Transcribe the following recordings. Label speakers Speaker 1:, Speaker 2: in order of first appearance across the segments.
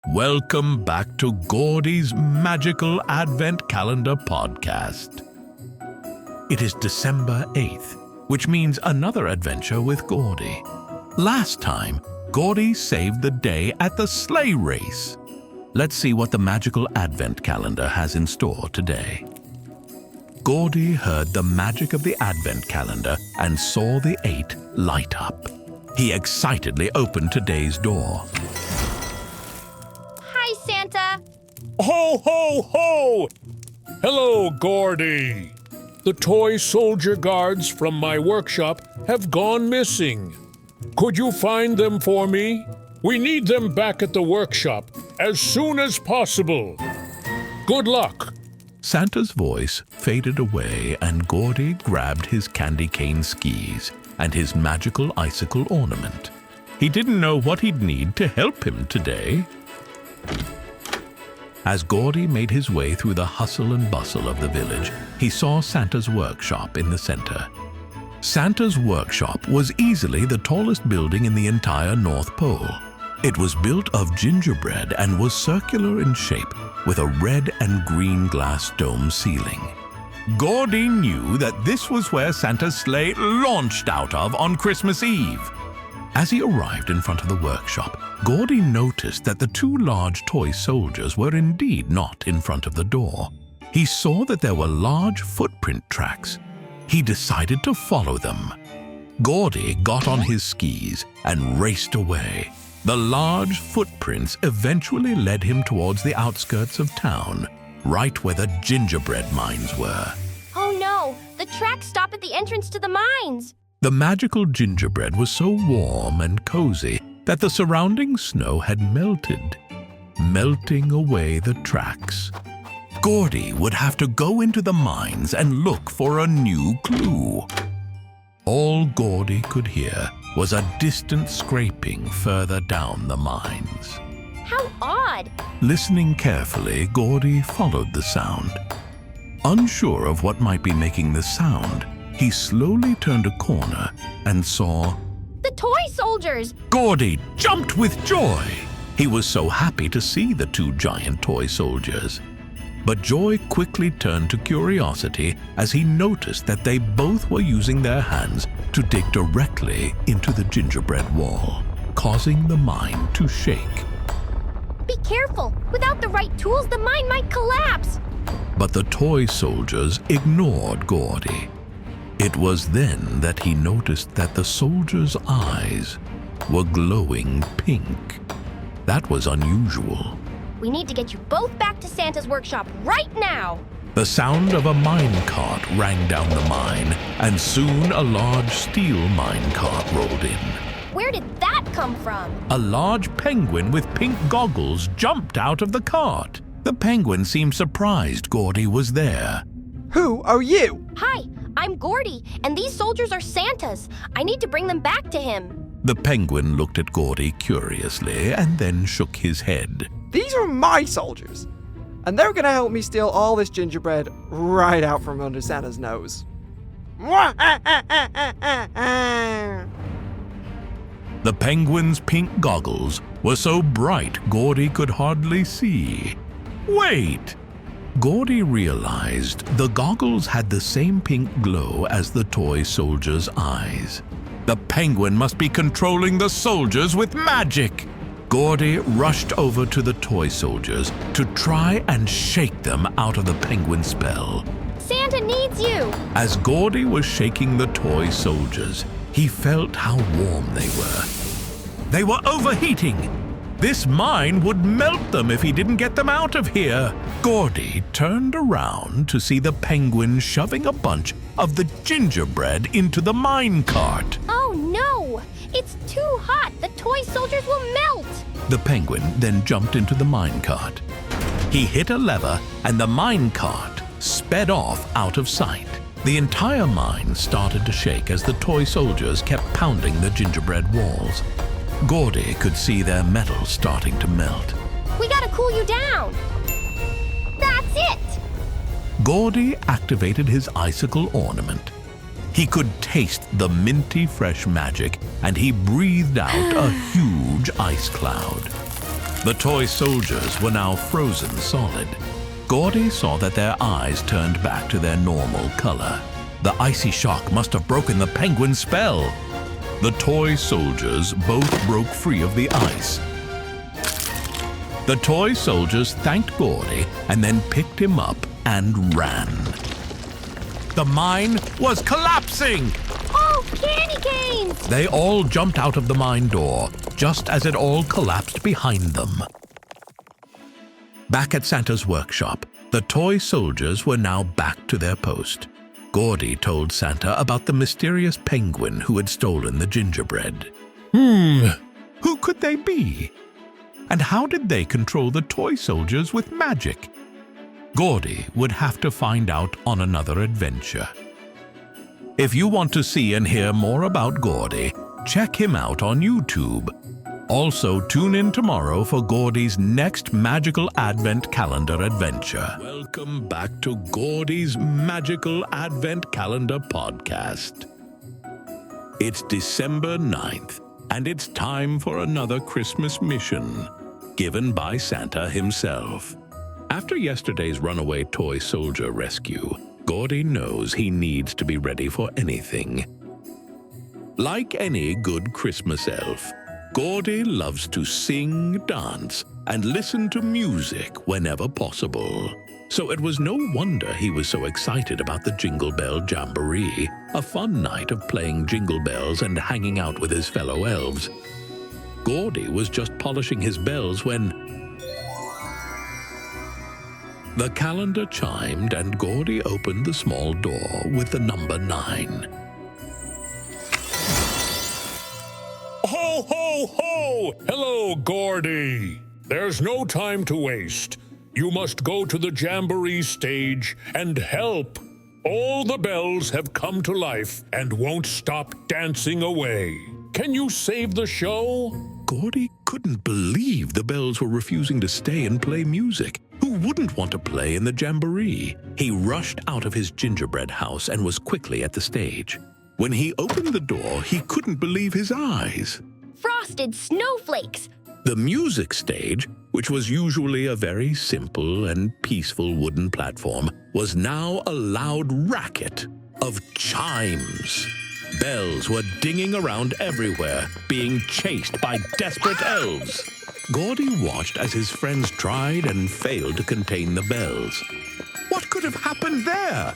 Speaker 1: Welcome back to Gordy's Magical Advent Calendar podcast. It is December 8th, which means another adventure with Gordy. Last time, Gordy saved the day at the sleigh race. Let's see what the Magical Advent Calendar has in store today. Gordy heard the magic of the Advent Calendar and saw the 8 light up. He excitedly opened today's door.
Speaker 2: Hi, Santa.
Speaker 3: Ho, ho, ho! Hello, Gordy. The toy soldier guards from my workshop have gone missing. Could you find them for me? We need them back at the workshop as soon as possible. Good luck.
Speaker 1: Santa's voice faded away and Gordy grabbed his candy cane skis and his magical icicle ornament. He didn't know what he'd need to help him today. As Gordy made his way through the hustle and bustle of the village, he saw Santa's workshop in the center. Santa's workshop was easily the tallest building in the entire North Pole. It was built of gingerbread and was circular in shape, with a red and green glass dome ceiling. Gordy knew that this was where Santa's sleigh launched out of on Christmas Eve. As he arrived in front of the workshop, Gordy noticed that the 2 large toy soldiers were indeed not in front of the door. He saw that there were large footprint tracks. He decided to follow them. Gordy got on his skis and raced away. The large footprints eventually led him towards the outskirts of town, right where the gingerbread mines were.
Speaker 2: Oh no, the tracks stop at the entrance to the mines.
Speaker 1: The magical gingerbread was so warm and cozy that the surrounding snow had melted, melting away the tracks. Gordy would have to go into the mines and look for a new clue. All Gordy could hear was a distant scraping further down the mines.
Speaker 2: How odd.
Speaker 1: Listening carefully, Gordy followed the sound. Unsure of what might be making the sound, he slowly turned a corner and saw
Speaker 2: The toy soldiers.
Speaker 1: Gordy jumped with joy. He was so happy to see the 2 giant toy soldiers. But joy quickly turned to curiosity as he noticed that they both were using their hands to dig directly into the gingerbread wall, causing the mine to shake.
Speaker 2: Be careful. Without the right tools, the mine might collapse.
Speaker 1: But the toy soldiers ignored Gordy. It was then that he noticed that the soldiers' eyes were glowing pink. That was unusual.
Speaker 2: We need to get you both back to Santa's workshop right now.
Speaker 1: The sound of a mine cart rang down the mine, and soon a large steel mine cart rolled in.
Speaker 2: Where did that come from?
Speaker 1: A large penguin with pink goggles jumped out of the cart. The penguin seemed surprised Gordy was there.
Speaker 4: Who are you?
Speaker 2: Hi, I'm Gordy, and these soldiers are Santa's. I need to bring them back to him.
Speaker 1: The penguin looked at Gordy curiously and then shook his head.
Speaker 4: These are my soldiers, and they're gonna help me steal all this gingerbread right out from under Santa's nose.
Speaker 1: The penguin's pink goggles were so bright Gordy could hardly see. Wait! Gordy realized the goggles had the same pink glow as the toy soldiers' eyes. The penguin must be controlling the soldiers with magic! Gordy rushed over to the toy soldiers to try and shake them out of the penguin spell.
Speaker 2: Santa needs you.
Speaker 1: As Gordy was shaking the toy soldiers, he felt how warm they were. They were overheating! This mine would melt them if he didn't get them out of here. Gordy turned around to see the penguin shoving a bunch of the gingerbread into the mine cart.
Speaker 2: Oh no! It's too hot! The toy soldiers will melt!
Speaker 1: The penguin then jumped into the mine cart. He hit a lever and the mine cart sped off out of sight. The entire mine started to shake as the toy soldiers kept pounding the gingerbread walls. Gordy could see their metal starting to melt.
Speaker 2: We gotta cool you down! That's it!
Speaker 1: Gordy activated his icicle ornament. He could taste the minty fresh magic, and he breathed out a huge ice cloud. The toy soldiers were now frozen solid. Gordy saw that their eyes turned back to their normal color. The icy shock must have broken the penguin's spell. The toy soldiers both broke free of the ice. The toy soldiers thanked Gordy and then picked him up and ran. The mine was collapsing!
Speaker 2: Oh, candy canes!
Speaker 1: They all jumped out of the mine door, just as it all collapsed behind them. Back at Santa's workshop, the toy soldiers were now back to their post. Gordy told Santa about the mysterious penguin who had stolen the gingerbread. Who could they be? And how did they control the toy soldiers with magic? Gordy would have to find out on another adventure. If you want to see and hear more about Gordy, check him out on YouTube. Also, tune in tomorrow for Gordy's next Magical Advent Calendar adventure. Welcome back to Gordy's Magical Advent Calendar podcast. It's December 9th, and it's time for another Christmas mission, given by Santa himself. After yesterday's runaway toy soldier rescue, Gordy knows he needs to be ready for anything. Like any good Christmas elf, Gordy loves to sing, dance, and listen to music whenever possible. So it was no wonder he was so excited about the Jingle Bell Jamboree, a fun night of playing jingle bells and hanging out with his fellow elves. Gordy was just polishing his bells when the calendar chimed and Gordy opened the small door with the number 9.
Speaker 3: Ho, ho, ho! Hello, Gordy. There's no time to waste. You must go to the Jamboree stage and help. All the bells have come to life and won't stop dancing away. Can you save the show?
Speaker 1: Gordy couldn't believe the bells were refusing to stay and play music. Who wouldn't want to play in the Jamboree? He rushed out of his gingerbread house and was quickly at the stage. When he opened the door, he couldn't believe his eyes.
Speaker 2: Frosted snowflakes!
Speaker 1: The music stage, which was usually a very simple and peaceful wooden platform, was now a loud racket of chimes. Bells were dinging around everywhere, being chased by desperate elves. Gordy watched as his friends tried and failed to contain the bells. What could have happened there?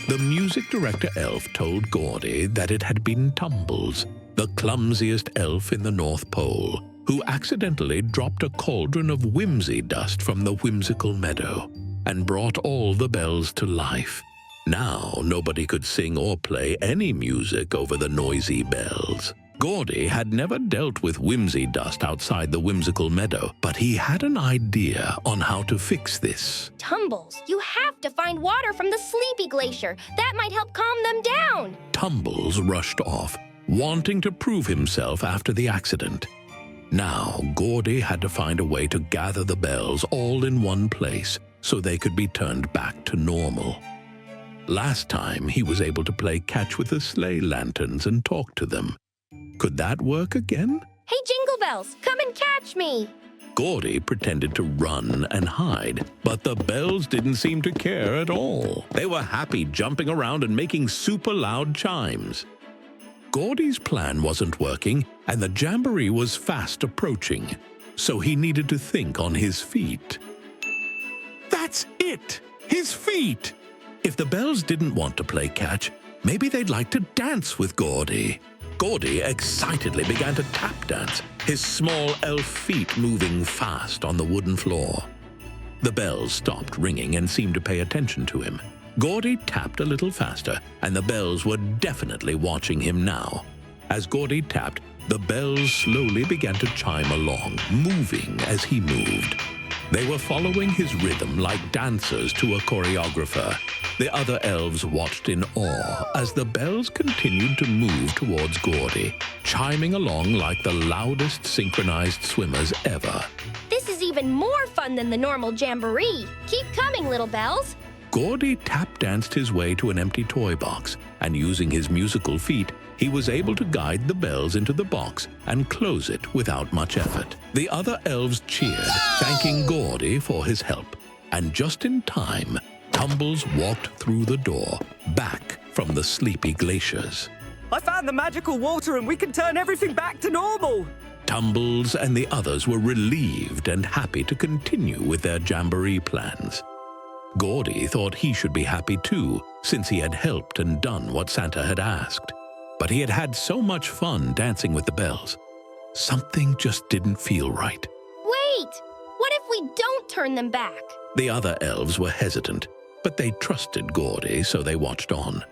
Speaker 1: The music director elf told Gordy that it had been Tumbles, the clumsiest elf in the North Pole, who accidentally dropped a cauldron of whimsy dust from the whimsical meadow and brought all the bells to life. Now nobody could sing or play any music over the noisy bells. Gordy had never dealt with whimsy dust outside the whimsical meadow, but he had an idea on how to fix this.
Speaker 2: Tumbles, you have to find water from the Sleepy Glacier. That might help calm them down.
Speaker 1: Tumbles rushed off, wanting to prove himself after the accident. Now, Gordy had to find a way to gather the bells all in one place so they could be turned back to normal. Last time, he was able to play catch with the sleigh lanterns and talk to them. Could that work again?
Speaker 2: Hey, Jingle Bells, come and catch me.
Speaker 1: Gordy pretended to run and hide, but the bells didn't seem to care at all. They were happy jumping around and making super loud chimes. Gordy's plan wasn't working, and the Jamboree was fast approaching, so he needed to think on his feet. That's it! His feet! If the bells didn't want to play catch, maybe they'd like to dance with Gordy. Gordy excitedly began to tap dance, his small elf feet moving fast on the wooden floor. The bells stopped ringing and seemed to pay attention to him. Gordy tapped a little faster, and the bells were definitely watching him now. As Gordy tapped, the bells slowly began to chime along, moving as he moved. They were following his rhythm like dancers to a choreographer. The other elves watched in awe as the bells continued to move towards Gordy, chiming along like the loudest synchronized swimmers ever.
Speaker 2: This is even more fun than the normal Jamboree. Keep coming, little bells.
Speaker 1: Gordy tap-danced his way to an empty toy box, and using his musical feet, he was able to guide the bells into the box and close it without much effort. The other elves cheered, thanking Gordy for his help. And just in time, Tumbles walked through the door, back from the sleepy glaciers.
Speaker 5: I found the magical water and we can turn everything back to normal!
Speaker 1: Tumbles and the others were relieved and happy to continue with their Jamboree plans. Gordy thought he should be happy too, since he had helped and done what Santa had asked. But he had had so much fun dancing with the bells. Something just didn't feel right.
Speaker 2: Wait! What if we don't turn them back?
Speaker 1: The other elves were hesitant, but they trusted Gordy, so they watched on.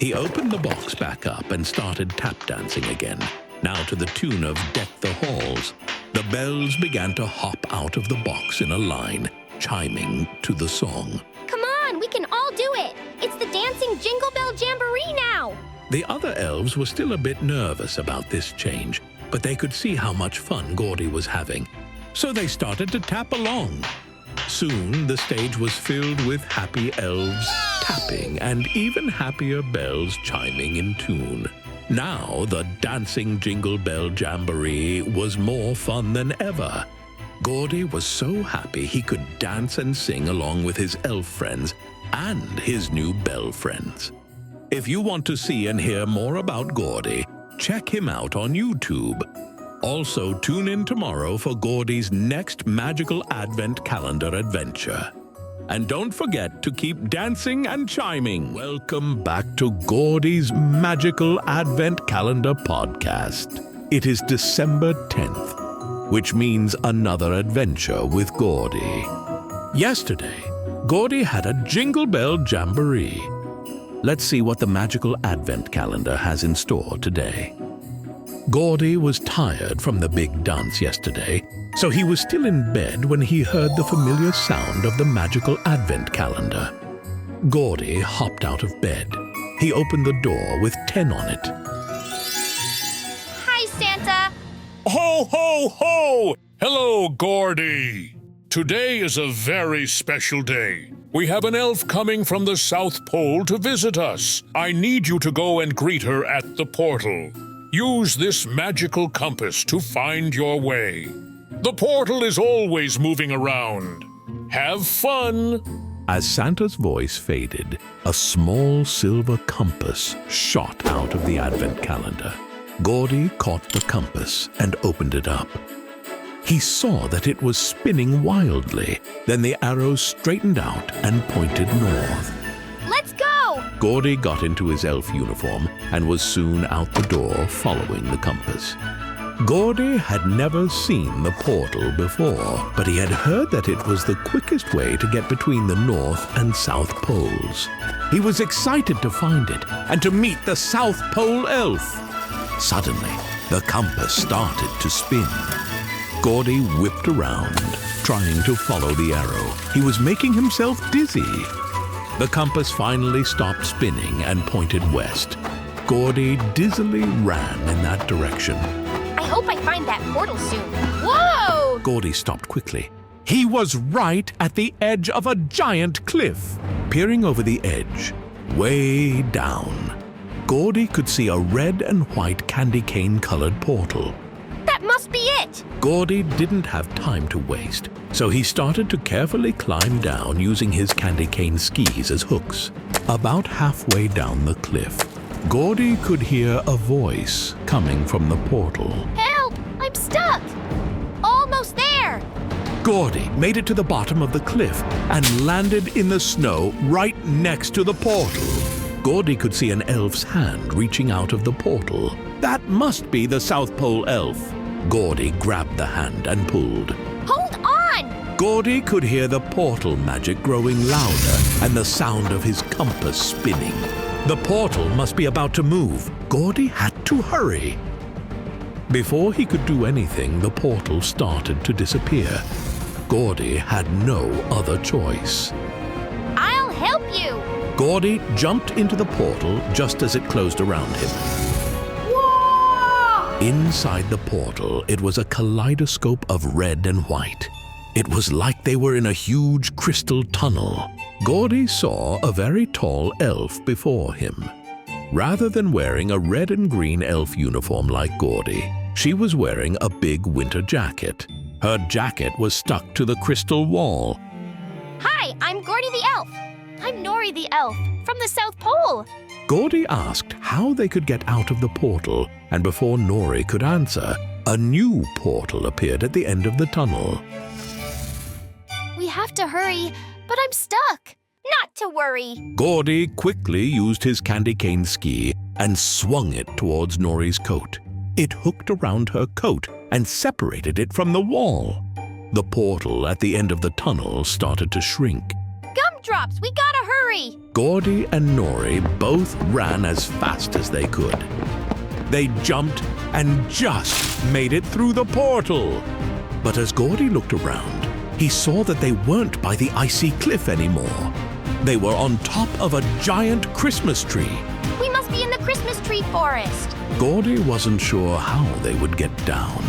Speaker 1: He opened the box back up and started tap dancing again, now to the tune of Deck the Halls. The bells began to hop out of the box in a line, chiming to the song.
Speaker 2: Come on, we can all do it! It's the dancing Jingle Bell Jamboree now!
Speaker 1: The other elves were still a bit nervous about this change, but they could see how much fun Gordy was having, so they started to tap along. Soon the stage was filled with happy elves tapping and even happier bells chiming in tune. Now the dancing Jingle Bell Jamboree was more fun than ever. Gordy was so happy he could dance and sing along with his elf friends and his new bell friends. If you want to see and hear more about Gordy, check him out on YouTube. Also, tune in tomorrow for Gordy's next magical Advent calendar adventure. And don't forget to keep dancing and chiming. Welcome back to Gordy's Magical Advent Calendar podcast. It is December 10th, which means another adventure with Gordy. Yesterday, Gordy had a Jingle Bell Jamboree. Let's see what the magical Advent calendar has in store today. Gordy was tired from the big dance yesterday, so he was still in bed when he heard the familiar sound of the magical Advent calendar. Gordy hopped out of bed. He opened the door with 10 on it.
Speaker 2: Hi, Santa!
Speaker 3: Ho, ho, ho! Hello, Gordy! Today is a very special day. We have an elf coming from the South Pole to visit us. I need you to go and greet her at the portal. Use this magical compass to find your way. The portal is always moving around. Have fun!
Speaker 1: As Santa's voice faded, a small silver compass shot out of the Advent calendar. Gordy caught the compass and opened it up. He saw that it was spinning wildly. Then the arrows straightened out and pointed north.
Speaker 2: Let's go!
Speaker 1: Gordy got into his elf uniform and was soon out the door following the compass. Gordy had never seen the portal before, but he had heard that it was the quickest way to get between the North and South Poles. He was excited to find it and to meet the South Pole elf. Suddenly, the compass started to spin. Gordy whipped around, trying to follow the arrow. He was making himself dizzy. The compass finally stopped spinning and pointed west. Gordy dizzily ran in that direction.
Speaker 2: I hope I find that portal soon. Whoa!
Speaker 1: Gordy stopped quickly. He was right at the edge of a giant cliff. Peering over the edge, way down, Gordy could see a red and white candy cane-colored portal.
Speaker 2: That must be it!
Speaker 1: Gordy didn't have time to waste, so he started to carefully climb down using his candy cane skis as hooks. About halfway down the cliff, Gordy could hear a voice coming from the portal.
Speaker 2: Help! I'm stuck! Almost there!
Speaker 1: Gordy made it to the bottom of the cliff and landed in the snow right next to the portal. Gordy could see an elf's hand reaching out of the portal. That must be the South Pole elf. Gordy grabbed the hand and pulled.
Speaker 2: Hold on!
Speaker 1: Gordy could hear the portal magic growing louder and the sound of his compass spinning. The portal must be about to move. Gordy had to hurry. Before he could do anything, the portal started to disappear. Gordy had no other choice.
Speaker 2: I'll help you!
Speaker 1: Gordy jumped into the portal just as it closed around him.
Speaker 2: Whoa!
Speaker 1: Inside the portal, it was a kaleidoscope of red and white. It was like they were in a huge crystal tunnel. Gordy saw a very tall elf before him. Rather than wearing a red and green elf uniform like Gordy, she was wearing a big winter jacket. Her jacket was stuck to the crystal wall.
Speaker 2: Hi, I'm Gordy the elf. I'm Nori the elf from the South Pole.
Speaker 1: Gordy asked how they could get out of the portal, and before Nori could answer, a new portal appeared at the end of the tunnel.
Speaker 2: We have to hurry, but I'm stuck. Not to worry.
Speaker 1: Gordy quickly used his candy cane ski and swung it towards Nori's coat. It hooked around her coat and separated it from the wall. The portal at the end of the tunnel started to shrink.
Speaker 2: Gumdrops, we gotta hurry.
Speaker 1: Gordy and Nori both ran as fast as they could. They jumped and just made it through the portal. But as Gordy looked around, he saw that they weren't by the icy cliff anymore. They were on top of a giant Christmas tree.
Speaker 2: We must be in the Christmas tree forest.
Speaker 1: Gordy wasn't sure how they would get down.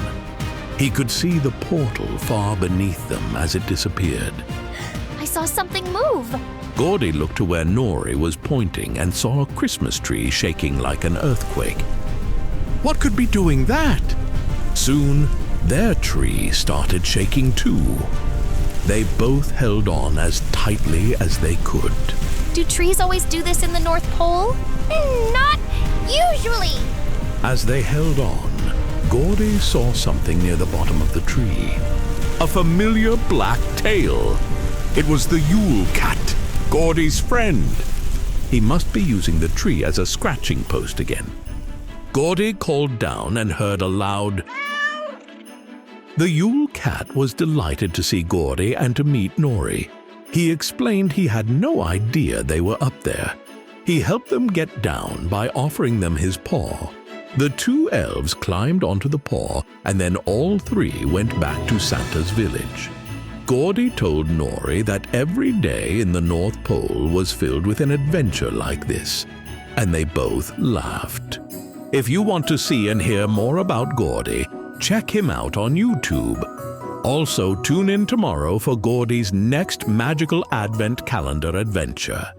Speaker 1: He could see the portal far beneath them as it disappeared.
Speaker 2: I saw something move.
Speaker 1: Gordy looked to where Nori was pointing and saw a Christmas tree shaking like an earthquake. What could be doing that? Soon, their tree started shaking too. They both held on as tightly as they could.
Speaker 2: Do trees always do this in the North Pole? Not usually.
Speaker 1: As they held on, Gordy saw something near the bottom of the tree. A familiar black tail. It was the Yule Cat, Gordy's friend. He must be using the tree as a scratching post again. Gordy called down and heard a loud... The Yule Cat was delighted to see Gordy and to meet Nori. He explained he had no idea they were up there. He helped them get down by offering them his paw. The two elves climbed onto the paw, and then all three went back to Santa's village. Gordy told Nori that every day in the North Pole was filled with an adventure like this, and they both laughed. If you want to see and hear more about Gordy, check him out on YouTube. Also, tune in tomorrow for Gordy's next magical Advent calendar adventure.